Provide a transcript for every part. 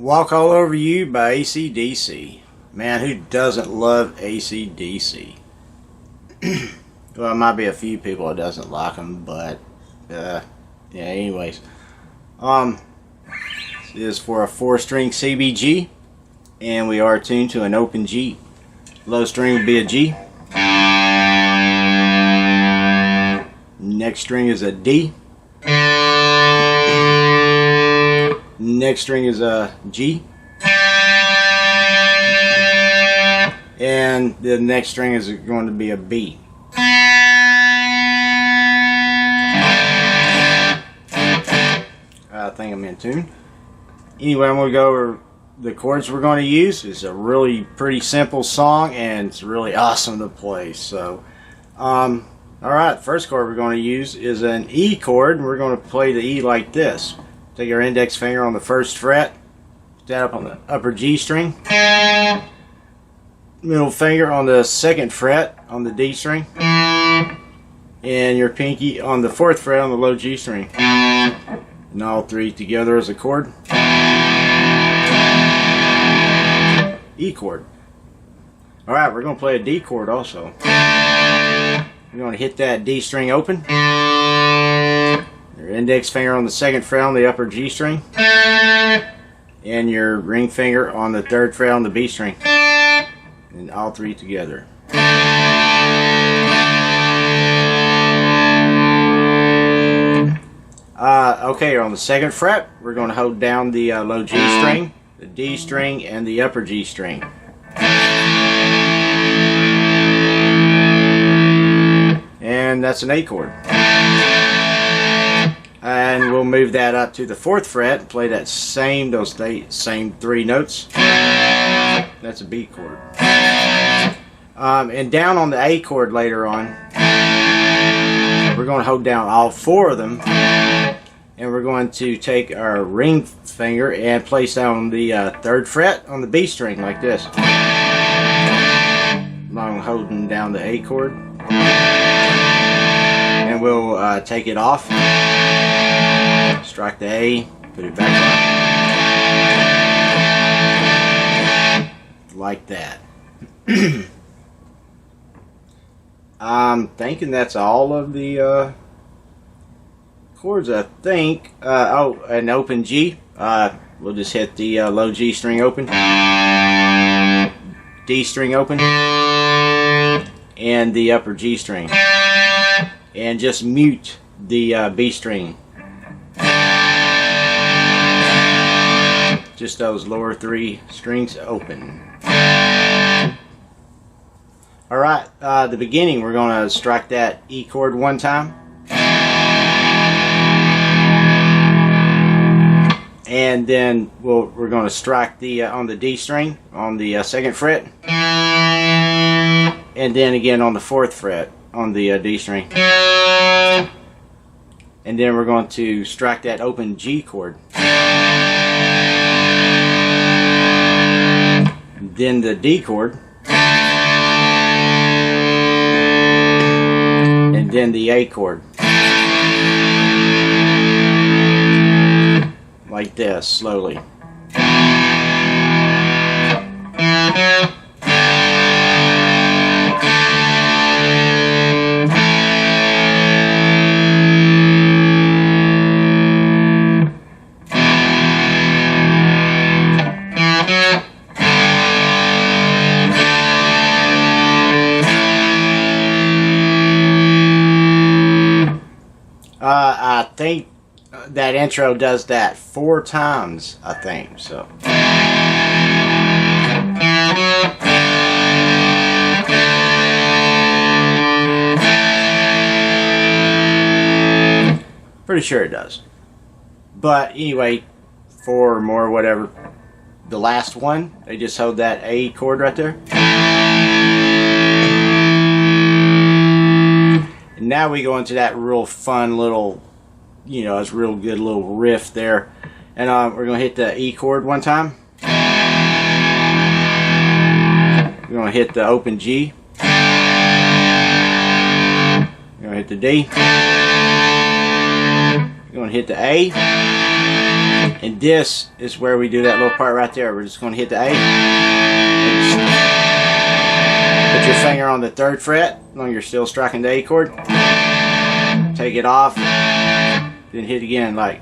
Walk All Over You by ACDC. Man, who doesn't love ACDC? Well, it might be a few people that doesn't like them, but yeah, anyways. This is for a 4-string CBG, and we are tuned to an open G. Low string would be a G. Next string is a D. Next string is a G. And the next string is going to be a B. I think I'm in tune. Anyway, I'm going to go over the chords we're going to use. It's a really pretty simple song, and it's really awesome to play. So, alright, first chord we're going to use is an E chord, and we're going to play the E like this. Take our index finger on the 1st fret, put that up on the upper G string, middle finger on the 2nd fret on the D string, and your pinky on the 4th fret on the low G string. And all three together as a chord. E chord. Alright, we're going to play a D chord also. We're going to hit that D string open. Your index finger on the 2nd fret on the upper G string. And your ring finger on the 3rd fret on the B string. And all three together. Okay, on the 2nd fret, we're going to hold down the low G string, the D string, and the upper G string. And that's an A chord. And we'll move that up to the 4th fret and play that same 3 notes. That's a B chord. And down on the A chord later on, we're going to hold down all 4 of them. And we're going to take our ring finger and place that on the 3rd fret on the B string like this. Along holding down the A chord. And we'll take it off. Strike the A, put it back on. Like that. I'm thinking that's all of the chords, I think. Oh, an open G. We'll just hit the low G string open, D string open, and the upper G string, and just mute the B string. Just those lower 3 strings open. Alright, the beginning, we're going to strike that E chord one time. And then we're going to strike the on the D string on the 2nd fret, and then again on the 4th fret on the D string, and then we're going to strike that open G chord, then the D chord, and then the A chord. Like this, slowly. I think that intro does that 4 times, I think, so. Pretty sure it does. But anyway, 4 or more, whatever. The last one, they just hold that A chord right there. And now we go into that real fun little, you know, it's real good little riff there. And we're going to hit the E chord one time. We're going to hit the open G. We're going to hit the D. We're going to hit the A. And this is where we do that little part right there. We're just going to hit the A. Put your finger on the 3rd fret when you're still striking the A chord. Take it off. Then hit again like.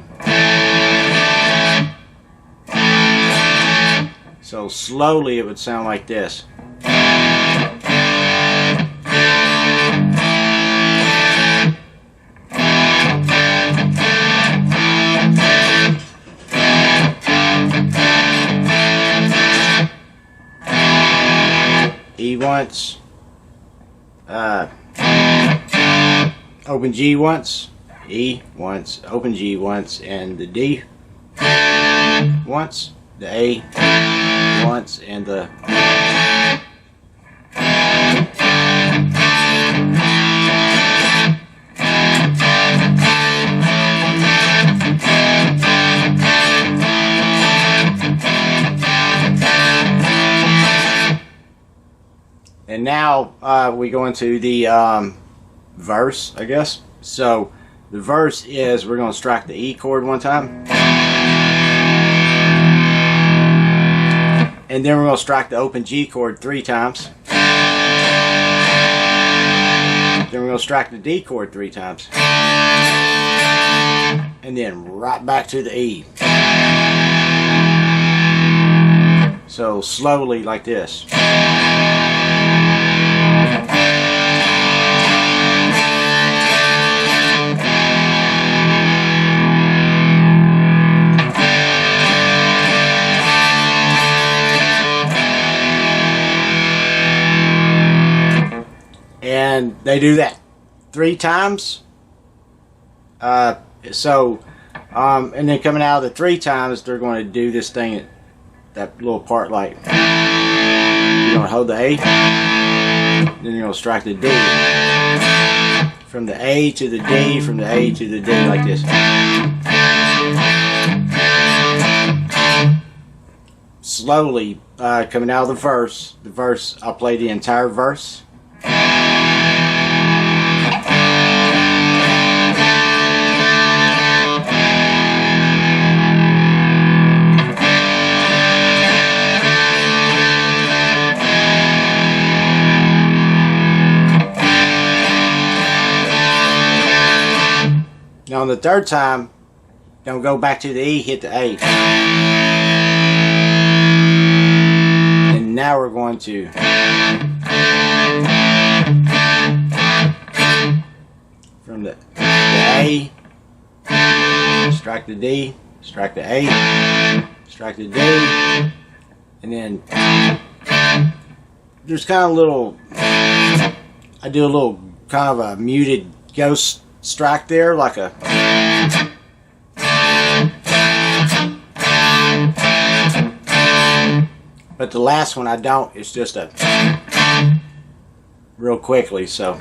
So slowly it would sound like this. E once, open G once, E once, open G once, and the D once, the A once, and the and now we go into the verse, I guess. So the verse is we're going to strike the E chord one time. And then we're going to strike the open G chord 3 times. Then we're going to strike the D chord 3 times. And then right back to the E. So slowly like this. And they do that 3 times. And then coming out of the 3 times, they're going to do this thing, that little part like, you're going to hold the A, then you're going to strike the D. From the A to the D, from the A to the D, like this. Slowly, coming out of the verse, I'll play the entire verse. Now on the 3rd time, don't go back to the E, hit the A. And now we're going to from the A, strike the D, strike the A, strike the D, and then there's kind of a little, I do a little kind of a muted ghost strike there, like a but the last one I don't, it's just a real quickly, so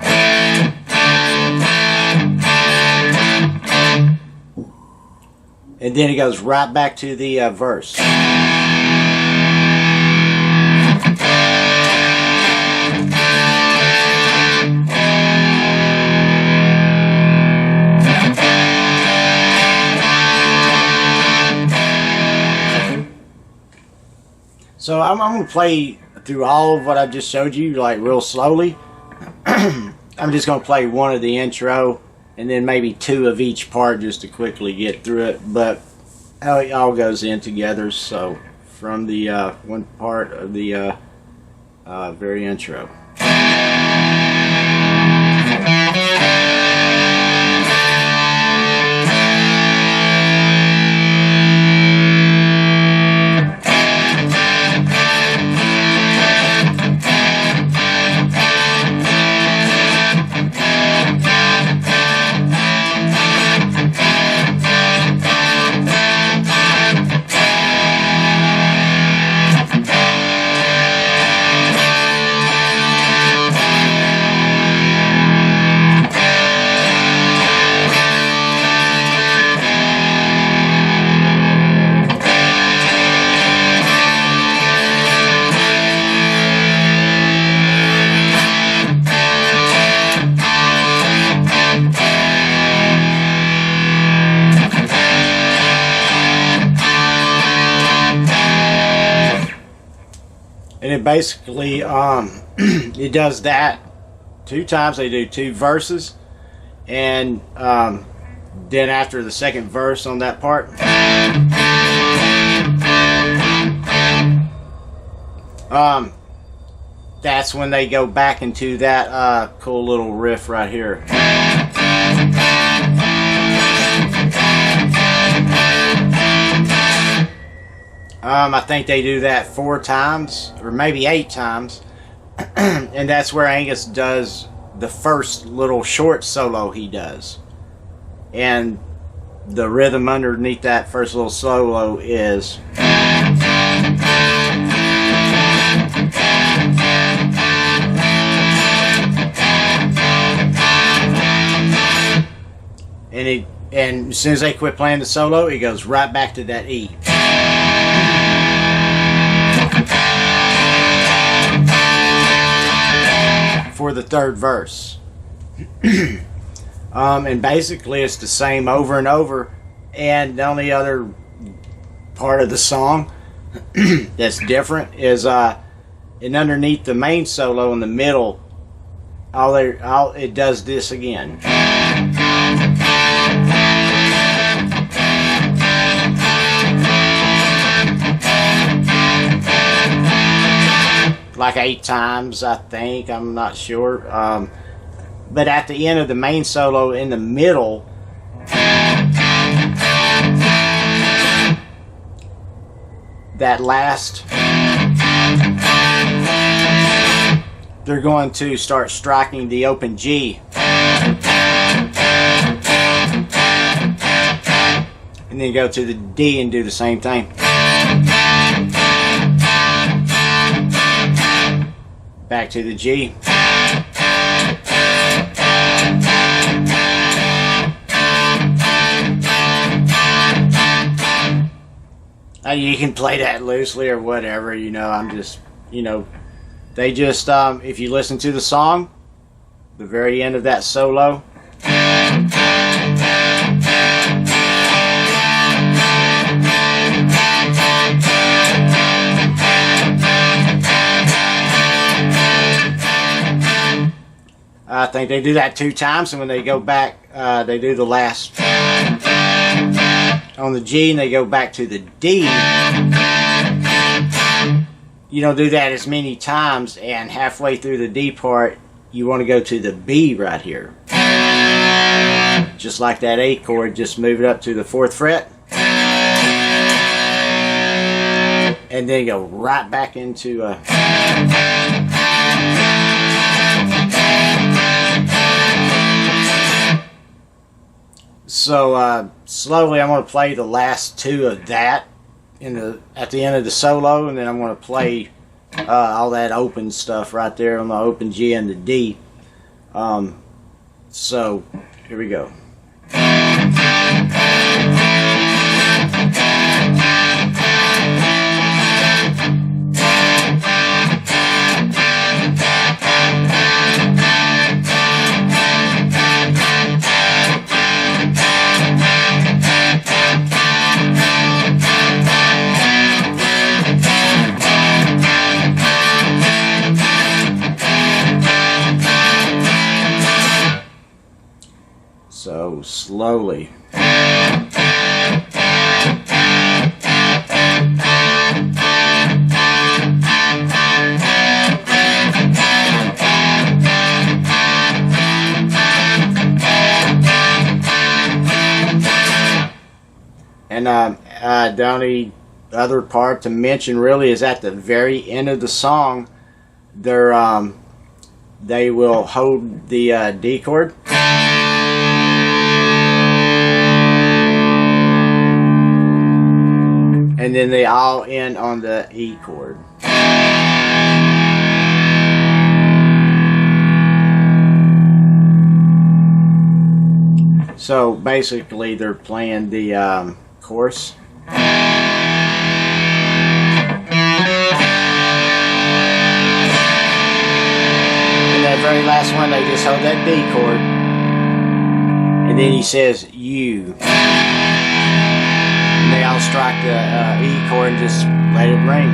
and then it goes right back to the verse. So I'm going to play through all of what I just showed you, like real slowly. I'm just going to play one of the intro and then maybe 2 of each part just to quickly get through it. But how it all goes in together. So from the one part of the very intro. And it basically it does that 2 times. They do 2 verses, and then after the second verse on that part, that's when they go back into that cool little riff right here. I think they do that 4 times, or maybe 8 times, and that's where Angus does the first little short solo he does. And the rhythm underneath that first little solo is... And as soon as they quit playing the solo, it goes right back to that E. For the third verse. And basically it's the same over and over, and the only other part of the song that's different is and underneath the main solo in the middle, it does this again. Like 8 times, I think. I'm not sure. But at the end of the main solo, in the middle, that last, they're going to start striking the open G. And then go to the D and do the same thing. Back to the G. You can play that loosely or whatever, you know. I'm just, you know, they just, if you listen to the song, the very end of that solo, I think they do that 2 times, and when they go back, they do the last on the G, and they go back to the D. You don't do that as many times, and halfway through the D part, you want to go to the B right here. Just like that A chord, just move it up to the 4th fret. And then go right back into So slowly I'm going to play the last 2 of that at the end of the solo, and then I'm going to play all that open stuff right there on the open G and the D. So here we go. So slowly. And the only other part to mention really is at the very end of the song, they will hold the D chord. And then they all end on the E chord. So basically they're playing the chorus. And that very last one, they just hold that D chord. And then he says, you. And they all strike the E chord and just let it ring.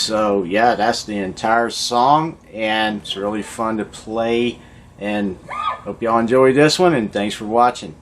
So yeah, that's the entire song, and it's really fun to play, and hope y'all enjoyed this one, and thanks for watching.